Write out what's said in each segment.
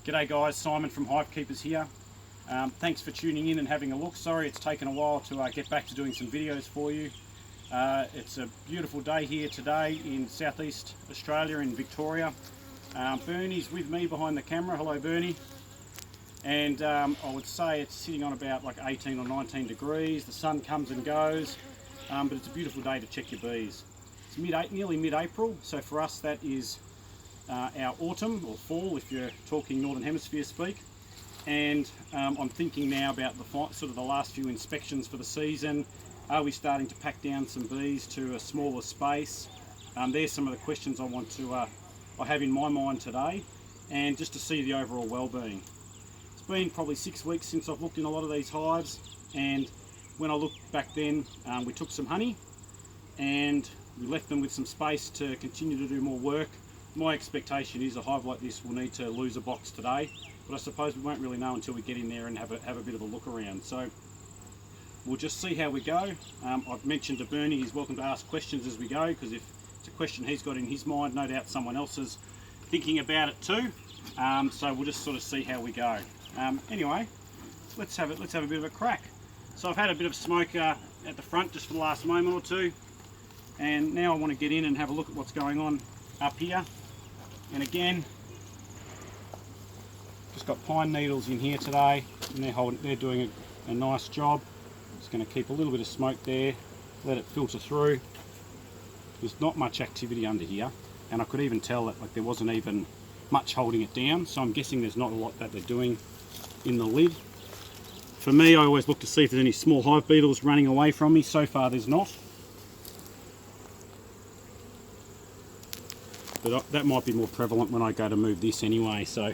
G'day guys, Simon from HiveKeepers here. Thanks for tuning in and having a look. Sorry it's taken a while to get back to doing some videos for you. It's a beautiful day here today in southeast Australia in Victoria. Bernie's with me behind the camera. Hello Bernie. And I would say it's sitting on about like 18 or 19 degrees. The sun comes and goes, but it's a beautiful day to check your bees. It's nearly mid-April, so for us that is our autumn or fall if you're talking Northern Hemisphere speak. And I'm thinking now about the last few inspections for the season. Are we starting to pack down some bees to a smaller space? There's some of the questions I want to I have in my mind today, and just to see the overall well-being. It's been probably 6 weeks since I've looked in a lot of these hives, and when I looked back then, we took some honey and we left them with some space to continue to do more work. My expectation is a hive like this will need to lose a box today, but I suppose we won't really know until we get in there and have a bit of a look around. So we'll just see how we go. I've mentioned to Bernie he's welcome to ask questions as we go, because if it's a question he's got in his mind, no doubt someone else is thinking about it too. So we'll just sort of see how we go. Anyway, let's have a bit of a crack. So I've had a bit of smoke at the front just for the last moment or two, and now I want to get in and have a look at what's going on up here. And again, just got pine needles in here today, and they're doing a nice job. Just going to keep a little bit of smoke there, let it filter through. There's not much activity under here, and I could even tell that like there wasn't even much holding it down, so I'm guessing there's not a lot that they're doing in the lid. For me, I always look to see if there's any small hive beetles running away from me. So far there's not. But that might be more prevalent when I go to move this anyway. So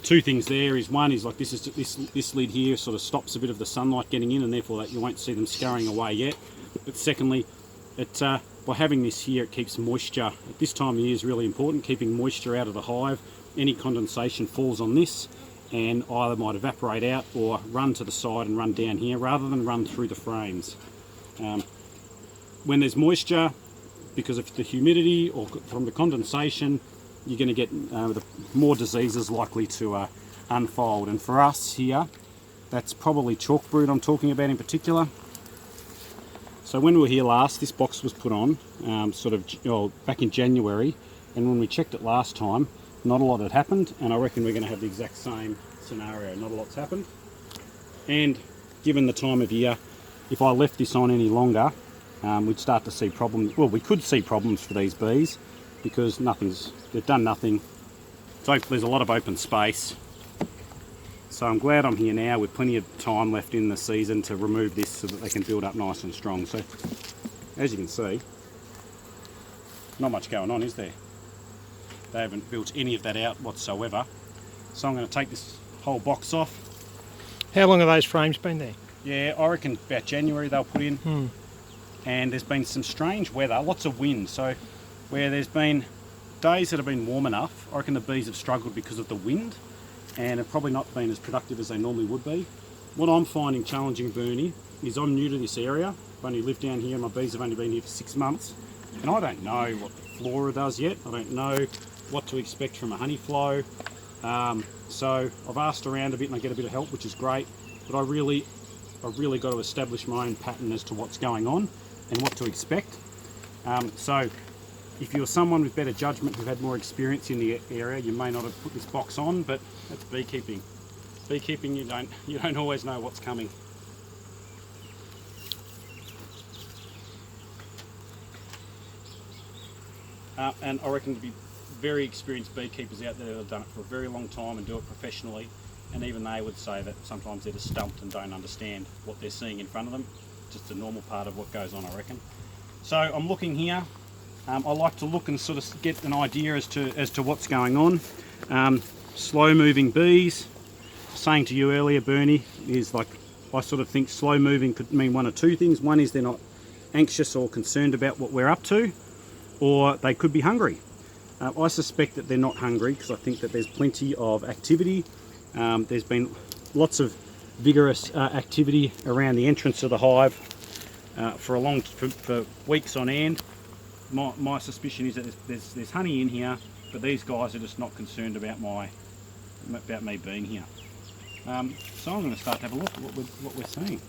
two things there is, one is like this lid here sort of stops a bit of the sunlight getting in, and therefore that you won't see them scurrying away yet. But secondly, by having this here, it keeps moisture. At this time of year is really important, keeping moisture out of the hive. Any condensation falls on this and either might evaporate out or run to the side and run down here rather than run through the frames. When there's moisture, because of the humidity or from the condensation, you're going to get more diseases likely to unfold. And for us here, that's probably chalk brood I'm talking about in particular. So when we were here last, this box was put on back in January, and when we checked it last time, not a lot had happened, and I reckon we're going to have the exact same scenario. Not a lot's happened, and given the time of year, if I left this on any longer, we'd start to see problems. Well, we could see problems for these bees because they've done nothing. So there's a lot of open space. So I'm glad I'm here now with plenty of time left in the season to remove this so that they can build up nice and strong. So as you can see, not much going on, is there? They haven't built any of that out whatsoever. So I'm going to take this whole box off. How long have those frames been there? Yeah, I reckon about January they'll put in. And there's been some strange weather, lots of wind. So where there's been days that have been warm enough, I reckon the bees have struggled because of the wind and have probably not been as productive as they normally would be. What I'm finding challenging, Bernie, is I'm new to this area. I've only lived down here, my bees have only been here for 6 months, and I don't know what the flora does yet. I don't know what to expect from a honey flow. So I've asked around a bit and I get a bit of help, which is great, but I've really got to establish my own pattern as to what's going on and what to expect. So if you're someone with better judgment who had more experience in the area, you may not have put this box on, but that's beekeeping. Beekeeping, you don't always know what's coming. And I reckon to be very experienced beekeepers out there that have done it for a very long time and do it professionally, and even they would say that sometimes they're just stumped and don't understand what they're seeing in front of them. Just a normal part of what goes on, I reckon. So I'm looking here. I like to look and sort of get an idea as to what's going on. Slow moving bees. Saying to you earlier, Bernie, is like I sort of think slow moving could mean one of two things. One is they're not anxious or concerned about what we're up to, or they could be hungry. I suspect that they're not hungry because I think that there's plenty of activity. There's been lots of vigorous activity around the entrance of the hive for weeks on end. My suspicion is that there's honey in here, but these guys are just not concerned about my about me being here. So I'm going to start to have a look at what we're seeing.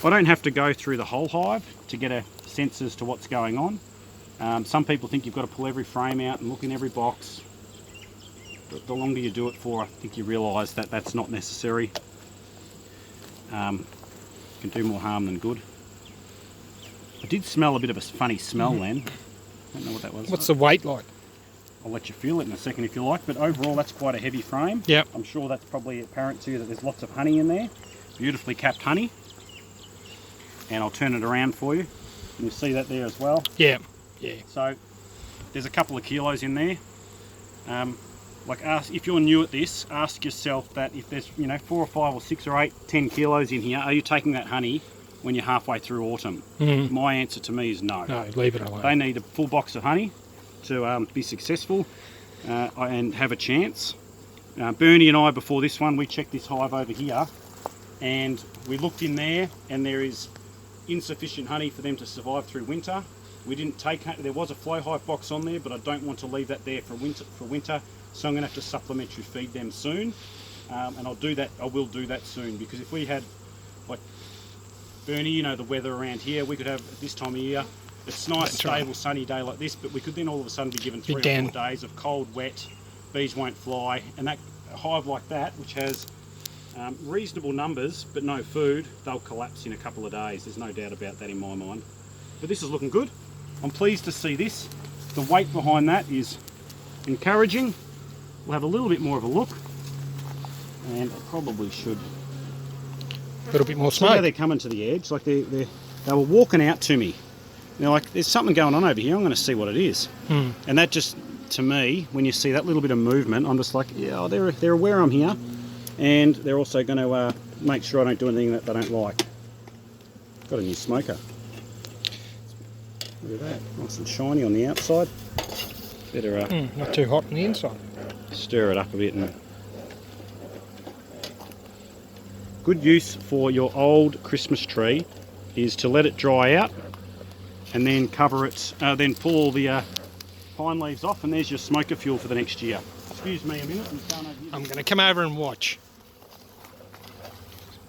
I don't have to go through the whole hive to get a sense as to what's going on. Some people think you've got to pull every frame out and look in every box. But the longer you do it for, I think you realise that that's not necessary. Can do more harm than good. I did smell a bit of a funny smell then. I don't know what that was. What's the weight like? I'll let you feel it in a second if you like, but overall that's quite a heavy frame. Yep. I'm sure that's probably apparent to you that there's lots of honey in there. Beautifully capped honey. And I'll turn it around for you. And you see that there as well. Yeah. Yeah. So there's a couple of kilos in there. If you're new at this, ask yourself that if there's 4 or 5 or 6 or 8, 10 kilos in here, are you taking that honey when you're halfway through autumn? My answer to me is no. No, leave it alone. They need a full box of honey to be successful and have a chance. Bernie and I, before this one, we checked this hive over here and we looked in there and there is insufficient honey for them to survive through winter. We didn't take, there was a flow hive box on there, but I don't want to leave that there for winter, so I'm going to have to supplementary feed them soon. And I'll do that, I will do that soon, because if we had, like Bernie, the weather around here, we could have at this time of year, it's nice, That's stable, right. Sunny day like this, but we could then all of a sudden be given 3 or 4 days of cold, wet, bees won't fly, and that a hive like that, which has reasonable numbers but no food, they'll collapse in a couple of days. There's no doubt about that in my mind. But this is looking good. I'm pleased to see this. The weight behind that is encouraging. We'll have a little bit more of a look, and I probably should. A little bit more See how smoke. they're coming to the edge, like they were walking out to me. They're like, there's something going on over here, I'm going to see what it is. And that just, to me, when you see that little bit of movement, I'm just like, yeah, they're aware I'm here, and they're also going to make sure I don't do anything that they don't like. Got a new smoker. Look at that, nice and shiny on the outside. Better Not too hot on the inside. stir it up a bit. And good use for your old Christmas tree is to let it dry out and then cover it, then pull all the pine leaves off, and there's your smoker fuel for the next year. Excuse me a minute, I'm going over here. I'm going to come over and watch.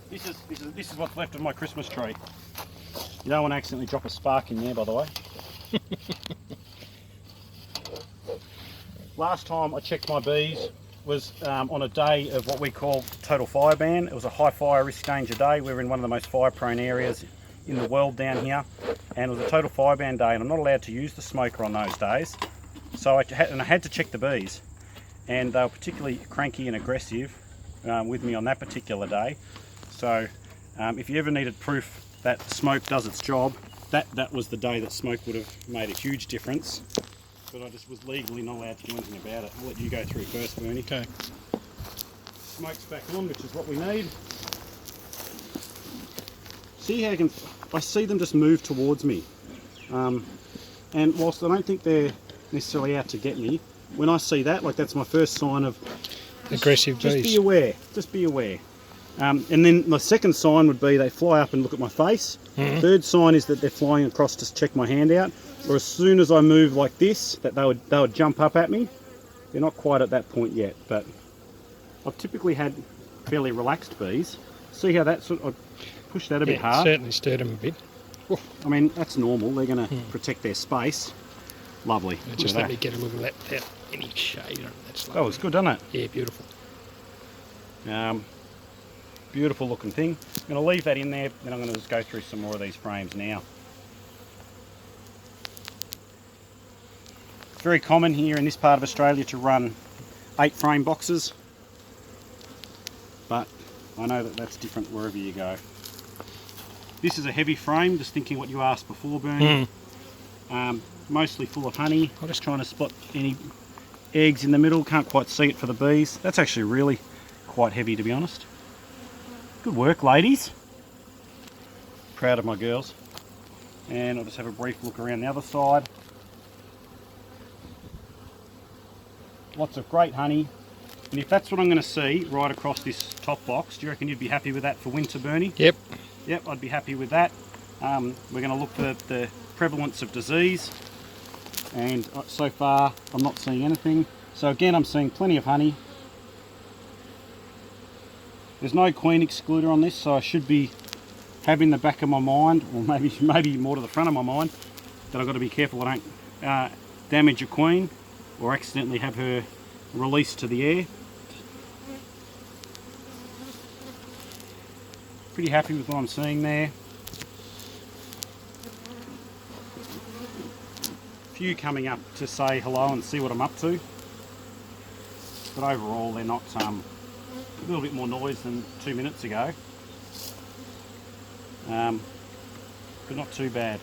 This is what's left of my Christmas tree. You don't want to accidentally drop a spark in there, by the way. Last time I checked my bees was on a day of what we call total fire ban. It was a high fire risk danger day. We were in one of the most fire prone areas in the world down here, and it was a total fire ban day, and I'm not allowed to use the smoker on those days. So I had to check the bees, and they were particularly cranky and aggressive with me on that particular day. So if you ever needed proof that smoke does its job, that was the day that smoke would have made a huge difference. But I just was legally not allowed to do anything about it. I'll let you go through first, Bernie. Okay. Smoke's back on, which is what we need. See how I see them just move towards me. And whilst I don't think they're necessarily out to get me, when I see that, like that's my first sign of Aggressive bees. Just be aware. Just be aware. And then the second sign would be they fly up and look at my face. Third sign is that they're flying across to check my hand out. Or as soon as I move like this, that they would jump up at me. They're not quite at that point yet, but I've typically had fairly relaxed bees. See how that sort of push that a bit hard? Certainly stirred them a bit. I mean, that's normal. They're going to protect their space. Lovely. Just let me get a look at that without any shade on it. That's lovely. Oh, it's good, doesn't it? Yeah, beautiful. Beautiful looking thing. I'm going to leave that in there, then I'm going to just go through some more of these frames now. It's very common here in this part of Australia to run 8 frame boxes, but I know that that's different wherever you go. This is a heavy frame, just thinking what you asked before, Bernie. Mostly full of honey. I'm just trying to spot any eggs in the middle. Can't quite see it for the bees. That's actually really quite heavy, to be honest. Good work, ladies. Proud of my girls. And I'll just have a brief look around the other side. Lots of great honey. And if that's what I'm going to see right across this top box, do you reckon you'd be happy with that for winter, Bernie? Yep. Yep, I'd be happy with that. We're going to look for the prevalence of disease. And so far, I'm not seeing anything. So again, I'm seeing plenty of honey. There's no queen excluder on this, so I should be having the back of my mind, or maybe more to the front of my mind, that I've got to be careful I don't damage a queen or accidentally have her released to the air. Pretty happy with what I'm seeing there. Few coming up to say hello and see what I'm up to, but overall they're not a little bit more noise than 2 minutes ago, but not too bad.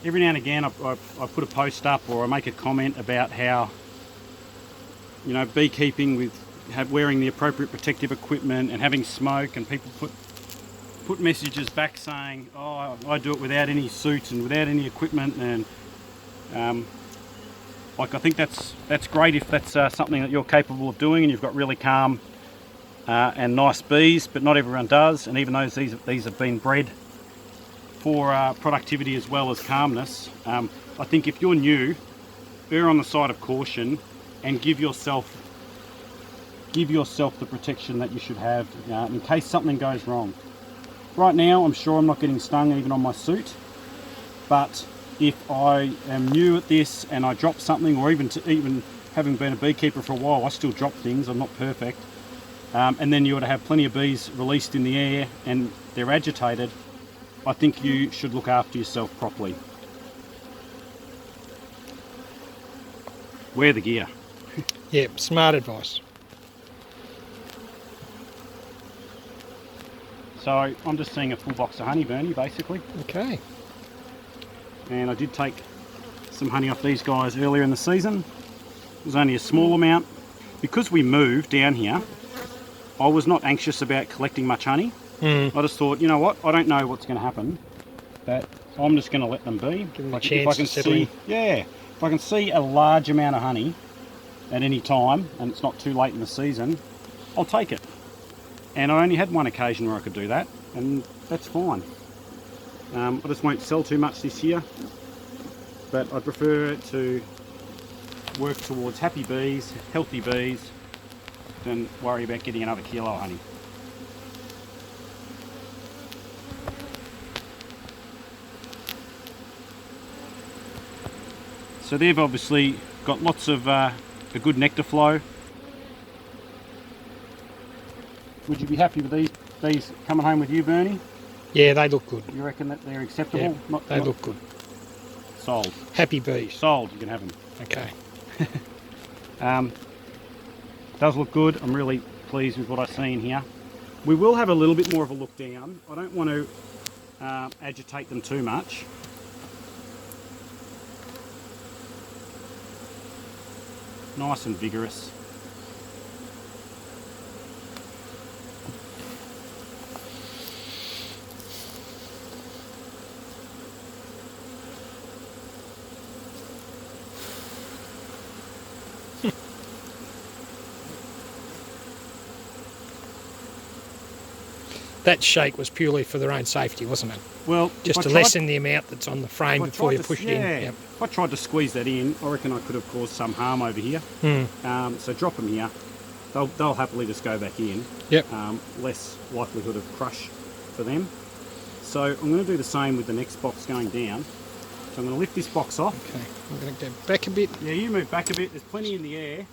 Every now and again I put a post up or I make a comment about how, you know, beekeeping with wearing the appropriate protective equipment and having smoke, and people put messages back saying, oh, I do it without any suit and without any equipment, and like, I think that's great if that's something that you're capable of doing and you've got really calm and nice bees, but not everyone does, and even though these have been bred for productivity as well as calmness, I think if you're new, err on the side of caution and give yourself the protection that you should have in case something goes wrong. Right now I'm sure I'm not getting stung even on my suit, but if I am new at this and I drop something, or even having been a beekeeper for a while, I still drop things, I'm not perfect, and then you ought to have plenty of bees released in the air and they're agitated, I think you should look after yourself properly. Wear the gear. Yeah, smart advice. So I'm just seeing a full box of honey, Bernie, basically. Okay. And I did take some honey off these guys earlier in the season. It was only a small amount. Because we moved down here, I was not anxious about collecting much honey. I just thought, you know what, I don't know what's going to happen, but I'm just going to let them be. Give them a chance to settle in. Yeah, if I can see a large amount of honey at any time, and it's not too late in the season, I'll take it. And I only had one occasion where I could do that, and that's fine. I just won't sell too much this year, but I prefer to work towards happy bees, healthy bees, than worry about getting another kilo of honey. So they've obviously got lots of a good nectar flow. Would you be happy with these bees coming home with you, Bernie? Yeah, they look good. You reckon that they're acceptable? Yeah, they look good. Sold. Happy bees. Sold, you can have them. Okay. Does look good. I'm really pleased with what I see in here. We will have a little bit more of a look down. I don't want to agitate them too much. Nice and vigorous. That shake was purely for their own safety, wasn't it? Well, just to lessen the amount that's on the frame before you push it in. Yep. If I tried to squeeze that in, I reckon I could have caused some harm over here. So drop them here. They'll happily just go back in. Yep. Less likelihood of crush for them. So I'm going to do the same with the next box going down. So I'm going to lift this box off. Okay, I'm going to go back a bit. Yeah, you move back a bit. There's plenty in the air.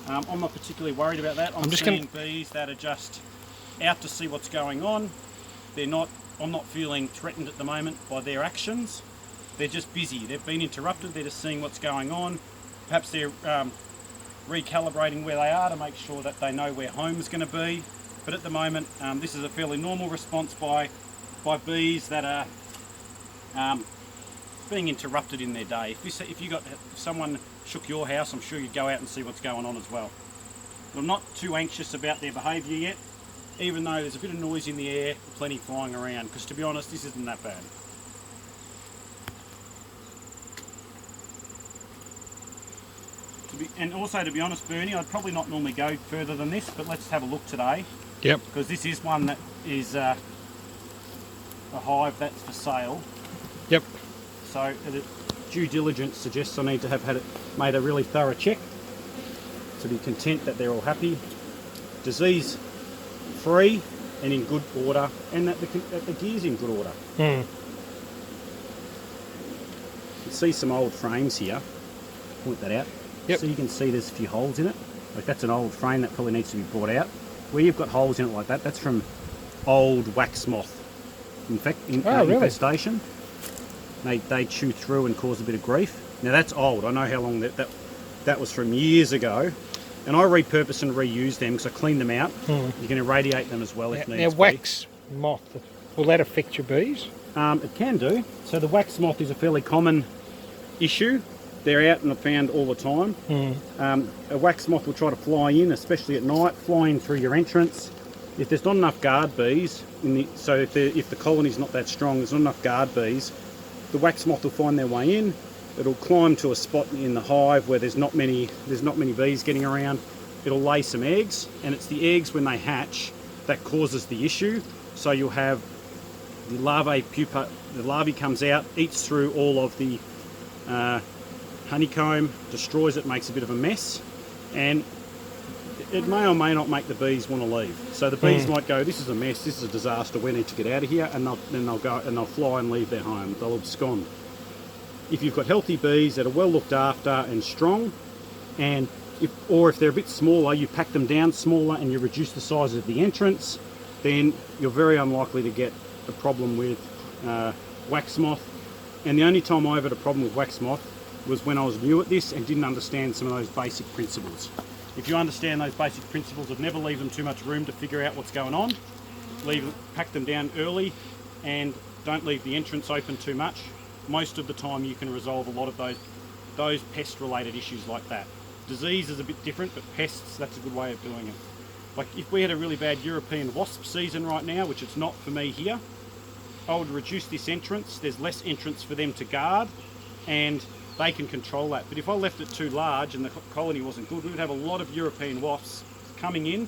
I'm not particularly worried about that. I'm just seeing bees that are just out to see what's going on. I'm not feeling threatened at the moment by their actions. They're just busy. They've been interrupted. They're just seeing what's going on. Perhaps they're recalibrating where they are to make sure that they know where home is going to be. But at the moment, this is a fairly normal response by bees that are being interrupted in their day. If someone shook your house, I'm sure you'd go out and see what's going on as well. But I'm not too anxious about their behaviour yet, even though there's a bit of noise in the air, plenty flying around, because to be honest, this isn't that bad. And also, to be honest, Bernie, I'd probably not normally go further than this, but let's have a look today. Yep. Because this is one that is a hive that's for sale. Yep. So the due diligence suggests I need to have had it made a really thorough check to be content that they're all happy. Disease free and in good order, and that the gear's in good order. Mm. You see some old frames here. Point that out. Yep. So you can see there's a few holes in it. Like that's an old frame that probably needs to be brought out. Where you've got holes in it like that, that's from old wax moth infestation. They chew through and cause a bit of grief. Now that's old. I know how long that was from years ago. And I repurpose and reuse them because I clean them out. You can irradiate them as well if needs be. Now wax moth, will that affect your bees? It can do. So the wax moth is a fairly common issue. They're out and found all the time. A wax moth will try to fly in, especially at night, fly in through your entrance. If there's not enough guard bees, if the colony's not that strong, there's not enough guard bees, the wax moth will find their way in. It'll climb to a spot in the hive where there's not many bees getting around. It'll lay some eggs, and it's the eggs when they hatch that causes the issue. So you'll have the larvae pupa. The larvae comes out, eats through all of the honeycomb, destroys it, makes a bit of a mess, and it may or may not make the bees want to leave. So the bees might go, "This is a mess. This is a disaster. We need to get out of here," and then they'll go and they'll fly and leave their home. They'll abscond. If you've got healthy bees that are well looked after and strong, and if they're a bit smaller, you pack them down smaller and you reduce the size of the entrance, then you're very unlikely to get a problem with wax moth. And the only time I ever had a problem with wax moth was when I was new at this and didn't understand some of those basic principles. If you understand those basic principles of never leave them too much room to figure out what's going on, pack them down early and don't leave the entrance open too much, most of the time you can resolve a lot of those pest related issues like that. Disease is a bit different, but pests, that's a good way of doing it. Like if we had a really bad European wasp season right now, which it's not for me here, I would reduce this entrance. There's less entrance for them to guard and they can control that. But if I left it too large and the colony wasn't good, we would have a lot of European wasps coming in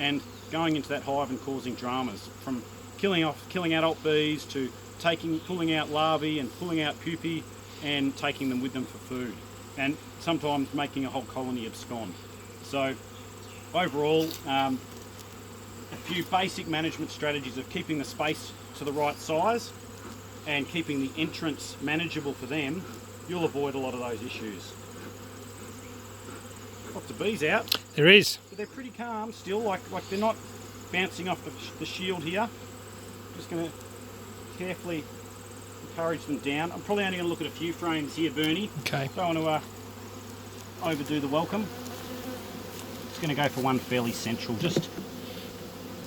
and going into that hive and causing dramas, from killing adult bees to pulling out larvae and pulling out pupae and taking them with them for food, and sometimes making a whole colony abscond. So overall, a few basic management strategies of keeping the space to the right size and keeping the entrance manageable for them, you'll avoid a lot of those issues. Lots of bees out. There is. But they're pretty calm still, like they're not bouncing off the shield here. I'm just going to carefully encourage them down. I'm probably only going to look at a few frames here, Bernie. Okay. Don't want to overdo the welcome. Just going to go for one fairly central. It's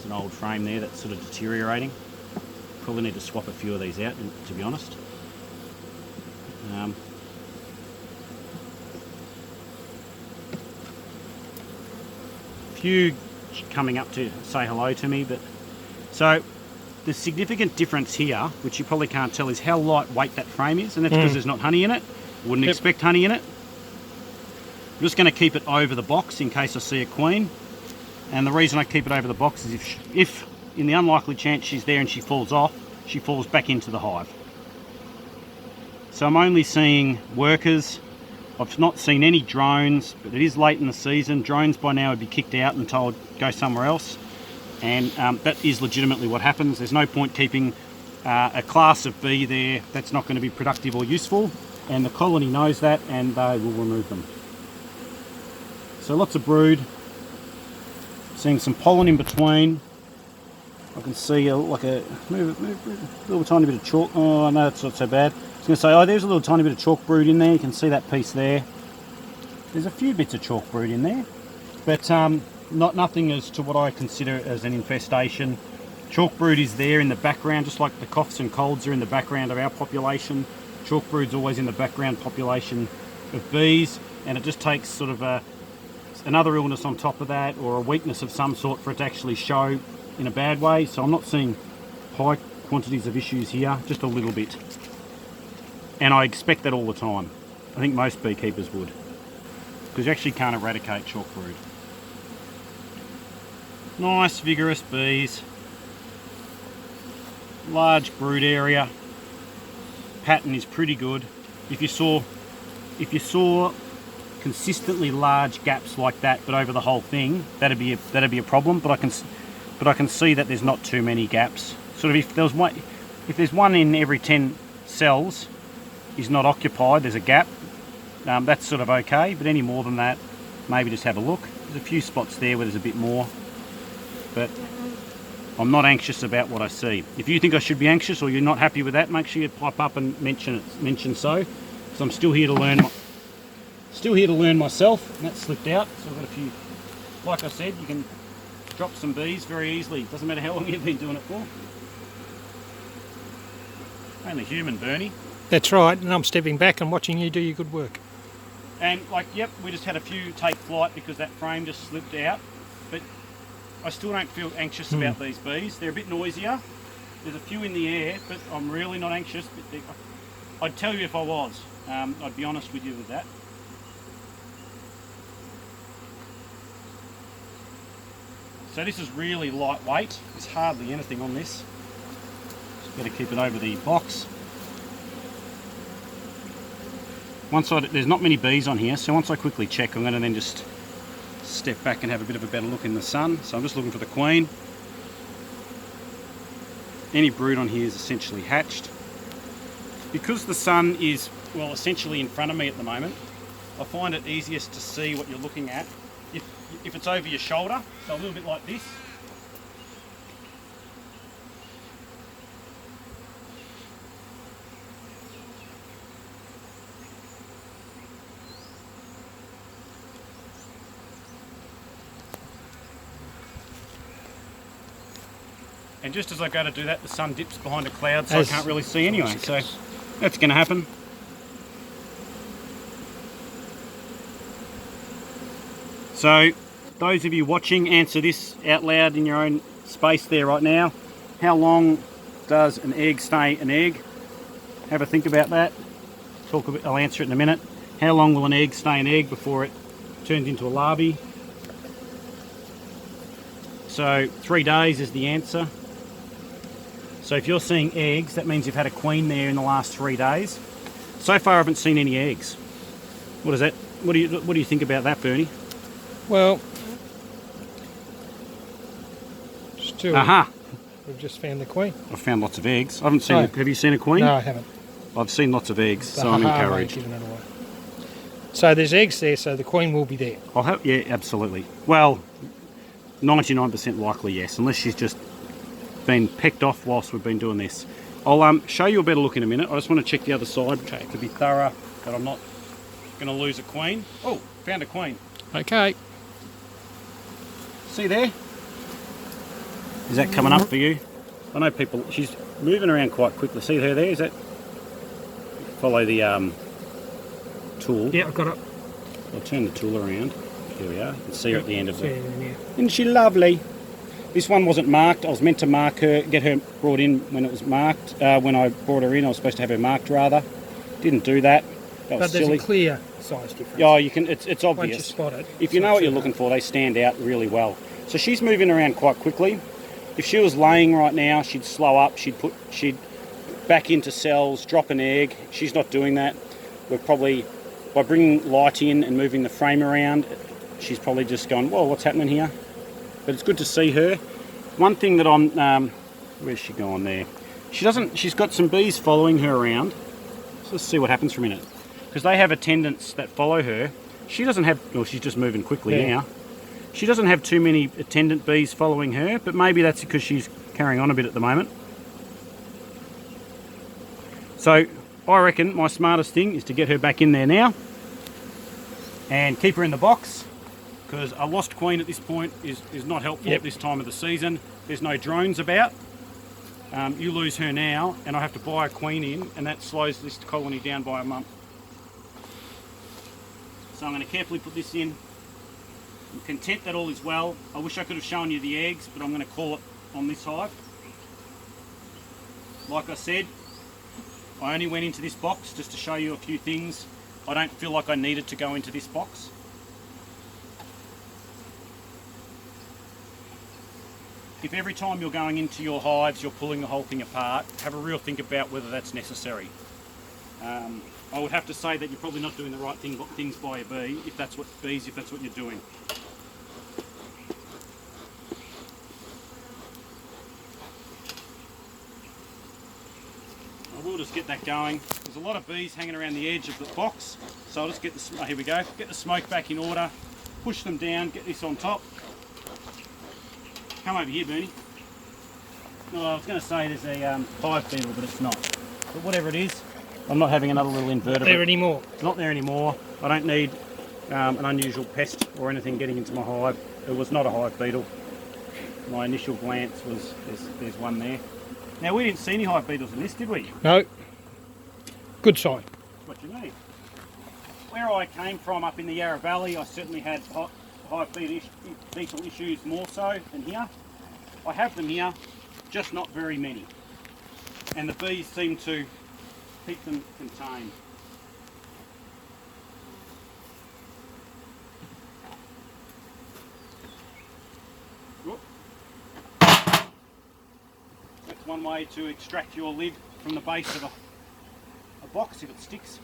an old frame there that's sort of deteriorating. Probably need to swap a few of these out, to be honest. Few coming up to say hello to me, but so the significant difference here, which you probably can't tell, is how lightweight that frame is, and that's because there's not honey in it. Wouldn't expect honey in it. I'm just going to keep it over the box in case I see a queen, and the reason I keep it over the box is if in the unlikely chance she's there and she falls off, she falls back into the hive. So I'm only seeing workers. I've not seen any drones, but it is late in the season. Drones by now would be kicked out and told go somewhere else, and that is legitimately what happens. There's no point keeping a class of bee there that's not going to be productive or useful, and the colony knows that and they will remove them. So lots of brood, seeing some pollen in between. I can see move a little tiny bit of chalk. Oh no, it's not so bad. I was going to say, there's a little tiny bit of chalk brood in there. You can see that piece there. There's a few bits of chalk brood in there, but nothing as to what I consider as an infestation. Chalk brood is there in the background, just like the coughs and colds are in the background of our population. Chalk brood's always in the background population of bees, and it just takes sort of another illness on top of that, or a weakness of some sort, for it to actually show in a bad way. So I'm not seeing high quantities of issues here, just a little bit. And I expect that all the time. I think most beekeepers would, because you actually can't eradicate chalk brood. Nice vigorous bees, large brood area, pattern is pretty good. If you saw consistently large gaps like that, but over the whole thing, that'd be a problem. But but I can see that there's not too many gaps. Sort of if there's one in every 10 cells is not occupied, there's a gap, that's sort of okay, but any more than that, maybe just have a look. There's a few spots there where there's a bit more, but I'm not anxious about what I see. If you think I should be anxious or you're not happy with that, make sure you pipe up and mention so, because I'm still here to learn. Myself. And that slipped out, so I've got a few. Like I said, you can drop some bees very easily. Doesn't matter how long you've been doing it for. Only human, Bernie. That's right, and I'm stepping back and watching you do your good work. And like, yep, we just had a few take flight because that frame just slipped out. But I still don't feel anxious about these bees. They're a bit noisier. There's a few in the air, but I'm really not anxious. I'd tell you if I was. I'd be honest with you with that. So this is really lightweight. There's hardly anything on this. Just got to keep it over the box. There's not many bees on here, so once I quickly check, I'm going to then just step back and have a bit of a better look in the sun. So I'm just looking for the queen. Any brood on here is essentially hatched. Because the sun is, well, essentially in front of me at the moment, I find it easiest to see what you're looking at. If it's over your shoulder, so a little bit like this. And just as I go to do that, the sun dips behind a cloud, so I can't really see anyway. So that's going to happen. So those of you watching, answer this out loud in your own space there right now. How long does an egg stay an egg? Have a think about that. I'll answer it in a minute. How long will an egg stay an egg before it turns into a larvae? So 3 days is the answer. So if you're seeing eggs, that means you've had a queen there in the last 3 days. So far I haven't seen any eggs. What is that? What do you think about that, Bernie? Well, still, we've just found the queen. I've found lots of eggs. I haven't seen. Have you seen a queen? No, I haven't. I've seen lots of eggs, so I'm encouraged. Given it away. So there's eggs there, so the queen will be there. Yeah, absolutely. Well, 99% likely yes, unless she's just been pecked off whilst we've been doing this. I'll show you a better look in a minute. I just want to check the other side to be thorough, that I'm not going to lose a queen. Oh, found a queen. Okay. See there? Is that coming up for you? I know people, she's moving around quite quickly. See her there? Is that? Follow the tool. Yeah, I've got it. I'll turn the tool around. Here we are. You can see her at the end of it. Yeah. Isn't she lovely? This one wasn't marked. I was meant to mark her, get her brought in when it was marked. When I brought her in, I was supposed to have her marked rather. Didn't do that. That was silly. There's a clear size difference. Yeah, you can. It's obvious. Once you spot it. If you know what you're looking for, they stand out really well. So she's moving around quite quickly. If she was laying right now, she'd slow up. She'd back into cells, drop an egg. She's not doing that. We're probably, by bringing light in and moving the frame around, she's probably just going, whoa, what's happening here? But it's good to see her. One thing that I'm, where's she gone there? She's got some bees following her around. So let's see what happens for a minute. Because they have attendants that follow her. She doesn't have, well, she's just moving quickly now. She doesn't have too many attendant bees following her, but maybe that's because she's carrying on a bit at the moment. So I reckon my smartest thing is to get her back in there now and keep her in the box, because a lost queen at this point is not helpful at this time of the season. There's no drones about. You lose her now and I have to buy a queen in, and that slows this colony down by a month. So I'm going to carefully put this in. I'm content that all is well. I wish I could have shown you the eggs, but I'm going to call it on this hive. Like I said, I only went into this box just to show you a few things. I don't feel like I needed to go into this box. If every time you're going into your hives you're pulling the whole thing apart, have a real think about whether that's necessary. I would have to say that you're probably not doing the right things by a bee, if that's what you're doing. we'll just get that going. There's a lot of bees hanging around the edge of the box, so I'll just get the, here we go, get the smoke back in order, push them down, get this on top. Come over here, Bernie. Oh, I was going to say there's a hive beetle, but it's not. But whatever it is, I'm not having another little invertebrate. Not there anymore. It's not there anymore. I don't need an unusual pest or anything getting into my hive. It was not a hive beetle. My initial glance was, there's one there. Now, we didn't see any hive beetles in this, did we? No. Good sign. That's what you need. Where I came from up in the Yarra Valley, I certainly had hive beetle issues more so than here. I have them here, just not very many. And the bees seem to keep them contained. Whoop. That's one way to extract your lid from the base of a box if it sticks.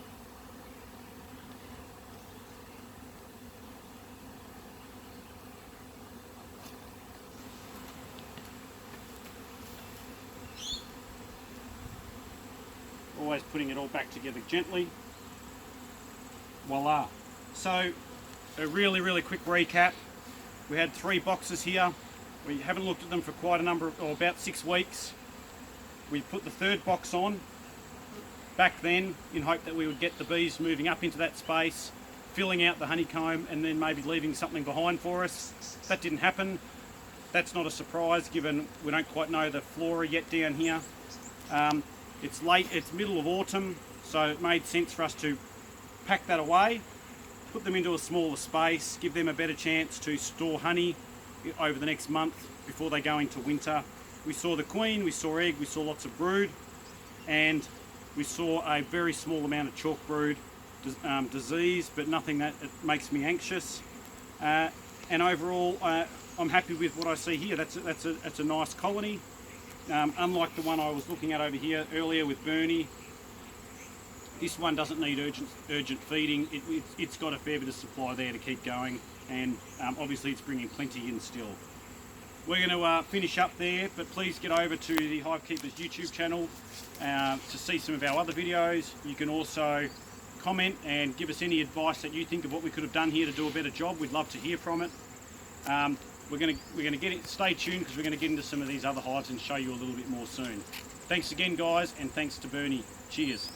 Always putting it all back together gently. Voila. So a really quick recap. We had 3 boxes here. We haven't looked at them for quite a number of, or about 6 weeks. We put the 3rd box on back then in hope that we would get the bees moving up into that space, filling out the honeycomb and then maybe leaving something behind for us. That didn't happen. That's not a surprise given we don't quite know the flora yet down here. It's late, it's middle of autumn, so it made sense for us to pack that away, put them into a smaller space, give them a better chance to store honey over the next month before they go into winter. We saw the queen, we saw egg, we saw lots of brood, and we saw a very small amount of chalk brood disease, but nothing that it makes me anxious. And overall, I'm happy with what I see here. That's a nice colony. Unlike the one I was looking at over here earlier with Bernie, this one doesn't need urgent feeding. It's got a fair bit of supply there to keep going, and obviously it's bringing plenty in still. We're going to finish up there, but please get over to the HiveKeepers YouTube channel to see some of our other videos. You can also comment and give us any advice that you think of what we could have done here to do a better job. We'd love to hear from it. We're going to get it. Stay tuned because we're going to get into some of these other hives and show you a little bit more soon. Thanks again, guys, and thanks to Bernie. Cheers.